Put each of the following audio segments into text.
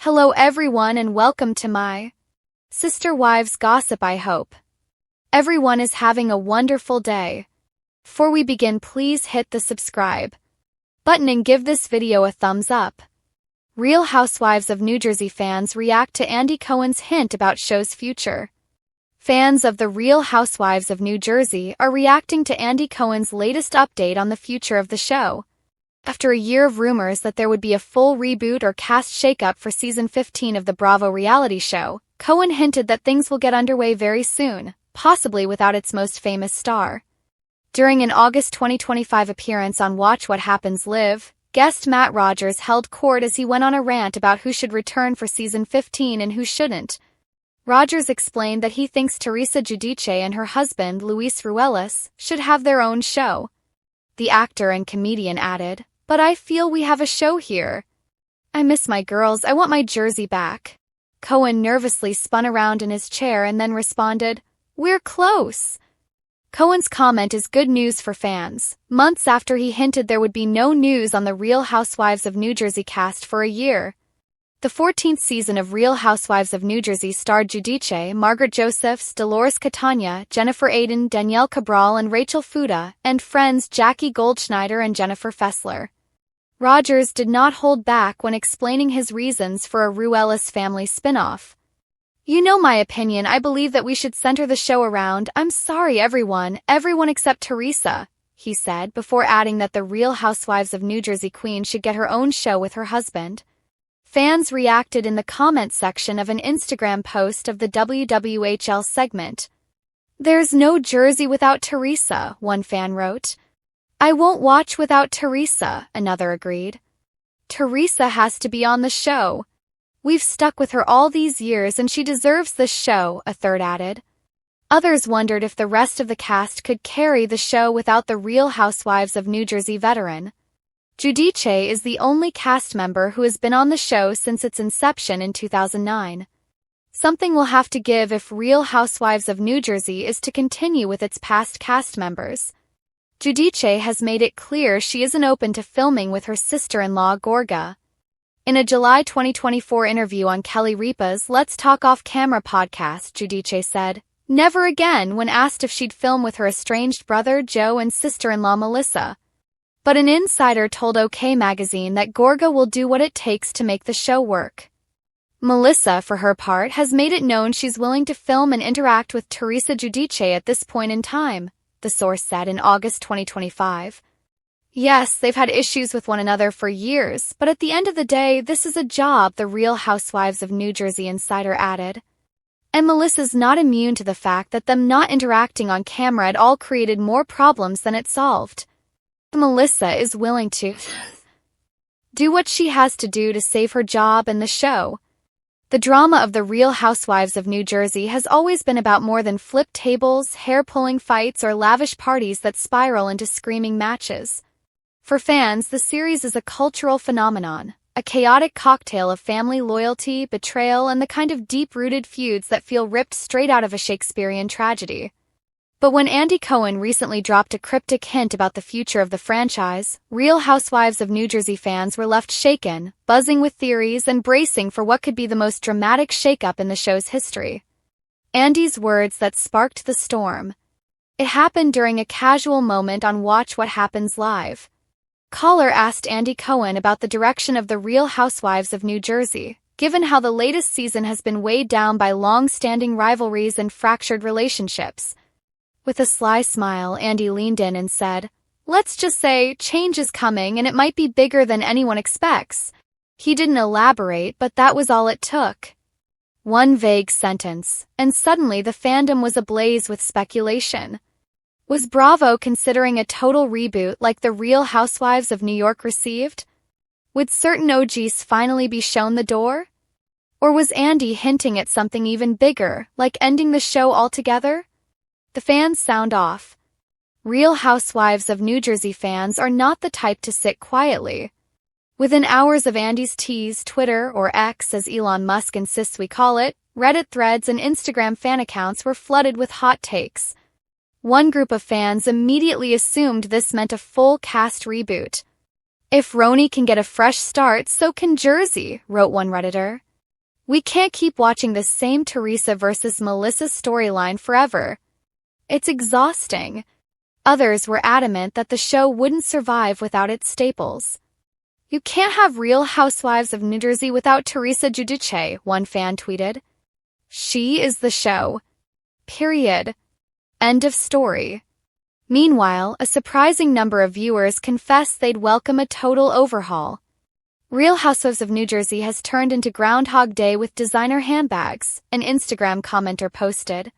Hello everyone and welcome to my Sister Wives Gossip. I hope everyone is having a wonderful day. Before we begin, please hit the subscribe button and give this video a thumbs up. Real Housewives of New Jersey fans react to Andy Cohen's hint about show's future. Fans of The Real Housewives of New Jersey are reacting to Andy Cohen's latest update on the future of the show. After a year of rumors that there would be a full reboot or cast shakeup for season 15 of the Bravo reality show, Cohen hinted that things will get underway very soon, possibly without its most famous star. During an August 2025 appearance on Watch What Happens Live, guest Matt Rogers held court as he went on a rant about who should return for season 15 and who shouldn't. Rogers explained that he thinks Teresa Giudice and her husband, Luis Ruelas, should have their own show. The actor and comedian added, "But I feel we have a show here. I miss my girls, I want my Jersey back." Cohen nervously spun around in his chair and then responded, "We're close." Cohen's comment is good news for fans, months after he hinted there would be no news on the Real Housewives of New Jersey cast for a year. The 14th season of Real Housewives of New Jersey starred Giudice, Margaret Josephs, Dolores Catania, Jennifer Aydin, Danielle Cabral and Rachel Fuda, and friends Jackie Goldschneider and Jennifer Fessler. Rogers did not hold back when explaining his reasons for a Ruelas family spin-off. "You know my opinion, I believe that we should center the show around, I'm sorry everyone except Teresa," he said, before adding that the Real Housewives of New Jersey queen should get her own show with her husband. Fans reacted in the comment section of an Instagram post of the WWHL segment. "There's no Jersey without Teresa," one fan wrote. "I won't watch without Teresa," another agreed. "Teresa has to be on the show. We've stuck with her all these years and she deserves this show," a third added. Others wondered if the rest of the cast could carry the show without the Real Housewives of New Jersey veteran. Giudice is the only cast member who has been on the show since its inception in 2009. Something will have to give if Real Housewives of New Jersey is to continue with its past cast members. Giudice has made it clear she isn't open to filming with her sister-in-law Gorga. In a July 2024 interview on Kelly Ripa's Let's Talk Off Camera podcast, Giudice said, "Never again," when asked if she'd film with her estranged brother Joe and sister-in-law Melissa. But an insider told OK magazine that Gorga will do what it takes to make the show work. Melissa, for her part, has made it known she's willing to film and interact with Teresa Giudice at this point in time, the source said in August 2025. "Yes, they've had issues with one another for years, but at the end of the day, this is a job," the Real Housewives of New Jersey insider added. And Melissa's not immune to the fact that them not interacting on camera at all created more problems than it solved. Melissa is willing to do what she has to do to save her job and the show. The drama of the Real Housewives of New Jersey has always been about more than flip tables, hair-pulling fights, or lavish parties that spiral into screaming matches. For fans, the series is a cultural phenomenon, a chaotic cocktail of family loyalty, betrayal, and the kind of deep-rooted feuds that feel ripped straight out of a Shakespearean tragedy. But when Andy Cohen recently dropped a cryptic hint about the future of the franchise, Real Housewives of New Jersey fans were left shaken, buzzing with theories and bracing for what could be the most dramatic shakeup in the show's history. Andy's words that sparked the storm. It happened during a casual moment on Watch What Happens Live. Caller asked Andy Cohen about the direction of the Real Housewives of New Jersey, given how the latest season has been weighed down by long-standing rivalries and fractured relationships. With a sly smile, Andy leaned in and said, "Let's just say change is coming and it might be bigger than anyone expects." He didn't elaborate, but that was all it took. One vague sentence, and suddenly the fandom was ablaze with speculation. Was Bravo considering a total reboot like the Real Housewives of New York received? Would certain OGs finally be shown the door? Or was Andy hinting at something even bigger, like ending the show altogether? The fans sound off. Real Housewives of New Jersey fans are not the type to sit quietly. Within hours of Andy's tease, Twitter, or X as Elon Musk insists we call it, Reddit threads and Instagram fan accounts were flooded with hot takes. One group of fans immediately assumed this meant a full cast reboot. "If RHONJ can get a fresh start, so can Jersey," wrote one Redditor. We can't keep watching the same Teresa versus Melissa storyline forever. It's exhausting. Others were adamant that the show wouldn't survive without its staples. You can't have Real Housewives of New Jersey without Teresa Giudice, one fan tweeted. She is the show. Period. End of story. Meanwhile, a surprising number of viewers confessed they'd welcome a total overhaul. Real Housewives of New Jersey has turned into Groundhog Day with designer handbags, an Instagram commenter posted.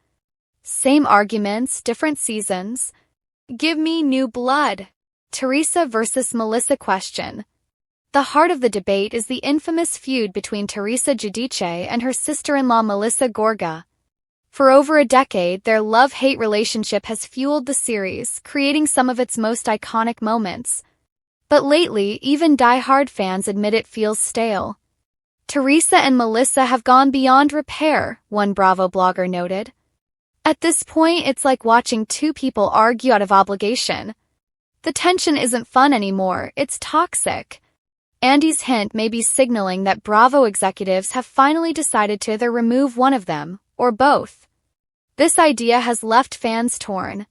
Same arguments, different seasons. Give me new blood. Teresa versus Melissa question. The heart of the debate is the infamous feud between Teresa Giudice and her sister-in-law Melissa Gorga. For over a decade, their love-hate relationship has fueled the series, creating some of its most iconic moments. But lately, even die-hard fans admit it feels stale. Teresa and Melissa have gone beyond repair, one Bravo blogger noted. At this point, it's like watching two people argue out of obligation. The tension isn't fun anymore, it's toxic. Andy's hint may be signaling that Bravo executives have finally decided to either remove one of them, or both. This idea has left fans torn.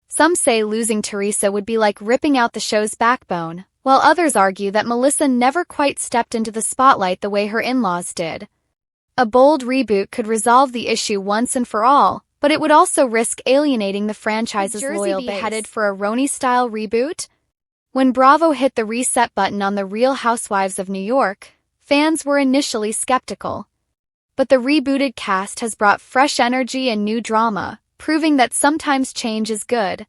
Some say losing Teresa would be like ripping out the show's backbone, while others argue that Melissa never quite stepped into the spotlight the way her in-laws did. A bold reboot could resolve the issue once and for all, but it would also risk alienating the franchise's loyal base. Headed for a RHONJ-style reboot? When Bravo hit the reset button on The Real Housewives of New York, fans were initially skeptical. But the rebooted cast has brought fresh energy and new drama, proving that sometimes change is good.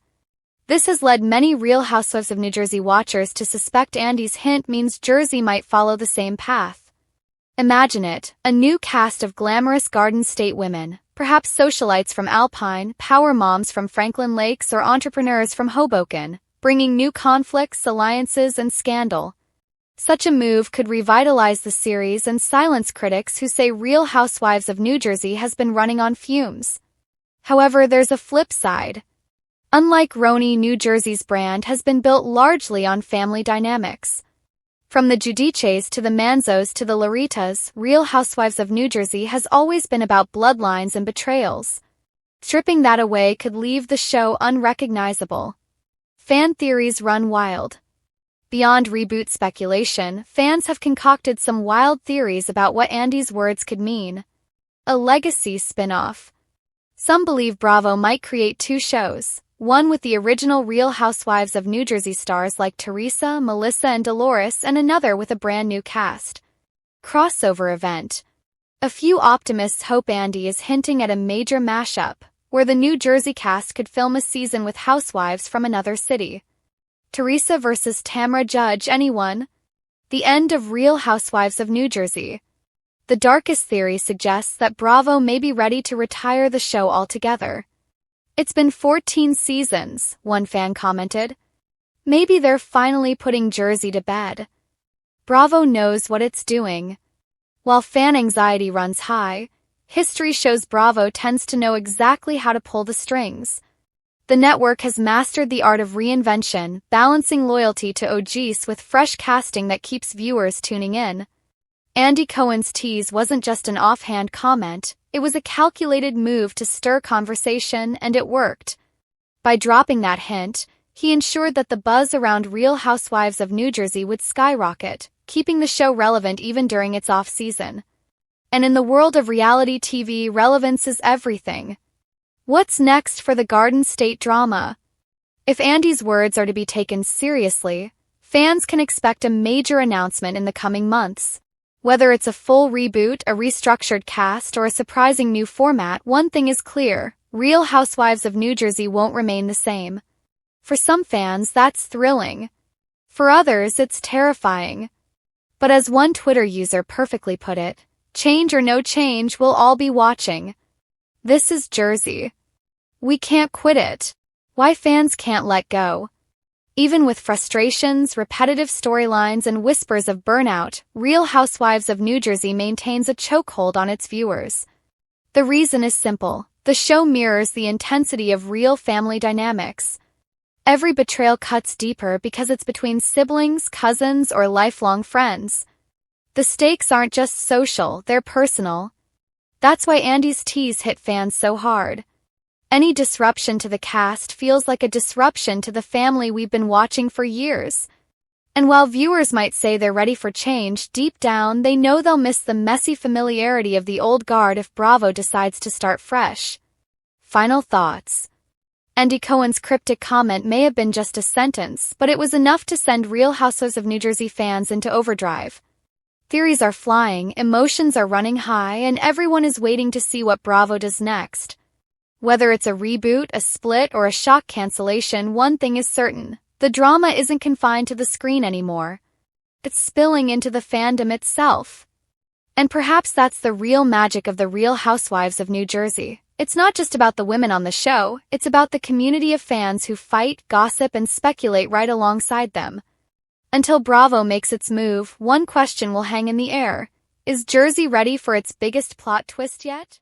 This has led many Real Housewives of New Jersey watchers to suspect Andy's hint means Jersey might follow the same path. Imagine it, a new cast of glamorous Garden State women, perhaps socialites from Alpine, power moms from Franklin Lakes, or entrepreneurs from Hoboken, bringing new conflicts, alliances, and scandal. Such a move could revitalize the series and silence critics who say Real Housewives of New Jersey has been running on fumes. However, there's a flip side. Unlike RHONJ, New Jersey's brand has been built largely on family dynamics. From the Giudices to the Manzos to the Laritas, Real Housewives of New Jersey has always been about bloodlines and betrayals. Stripping that away could leave the show unrecognizable. Fan theories run wild. Beyond reboot speculation, fans have concocted some wild theories about what Andy's words could mean. A legacy spin-off. Some believe Bravo might create two shows, one with the original Real Housewives of New Jersey stars like Teresa, Melissa, and Dolores, and another with a brand new cast. Crossover event. A few optimists hope Andy is hinting at a major mashup, where the New Jersey cast could film a season with housewives from another city. Teresa versus Tamra Judge, anyone? The end of Real Housewives of New Jersey. The darkest theory suggests that Bravo may be ready to retire the show altogether. It's been 14 seasons, one fan commented. Maybe they're finally putting Jersey to bed. Bravo knows what it's doing. While fan anxiety runs high, history shows Bravo tends to know exactly how to pull the strings. The network has mastered the art of reinvention, balancing loyalty to OGs with fresh casting that keeps viewers tuning in. Andy Cohen's tease wasn't just an offhand comment, it was a calculated move to stir conversation, and it worked. By dropping that hint, he ensured that the buzz around Real Housewives of New Jersey would skyrocket, keeping the show relevant even during its off-season. And in the world of reality TV, relevance is everything. What's next for the Garden State drama? If Andy's words are to be taken seriously, fans can expect a major announcement in the coming months. Whether it's a full reboot, a restructured cast, or a surprising new format, one thing is clear: Real Housewives of New Jersey won't remain the same. For some fans, that's thrilling. For others, it's terrifying. But as one Twitter user perfectly put it, change or no change, we'll all be watching. This is Jersey. We can't quit it. Why fans can't let go. Even with frustrations, repetitive storylines, and whispers of burnout, Real Housewives of New Jersey maintains a chokehold on its viewers. The reason is simple: the show mirrors the intensity of real family dynamics. Every betrayal cuts deeper because it's between siblings, cousins, or lifelong friends. The stakes aren't just social, they're personal. That's why Andy's tease hit fans so hard. Any disruption to the cast feels like a disruption to the family we've been watching for years. And while viewers might say they're ready for change, deep down they know they'll miss the messy familiarity of the old guard if Bravo decides to start fresh. Final thoughts. Andy Cohen's cryptic comment may have been just a sentence, but it was enough to send Real Housewives of New Jersey fans into overdrive. Theories are flying, emotions are running high, and everyone is waiting to see what Bravo does next. Whether it's a reboot, a split, or a shock cancellation, one thing is certain. The drama isn't confined to the screen anymore. It's spilling into the fandom itself. And perhaps that's the real magic of the Real Housewives of New Jersey. It's not just about the women on the show, it's about the community of fans who fight, gossip, and speculate right alongside them. Until Bravo makes its move, one question will hang in the air. Is Jersey ready for its biggest plot twist yet?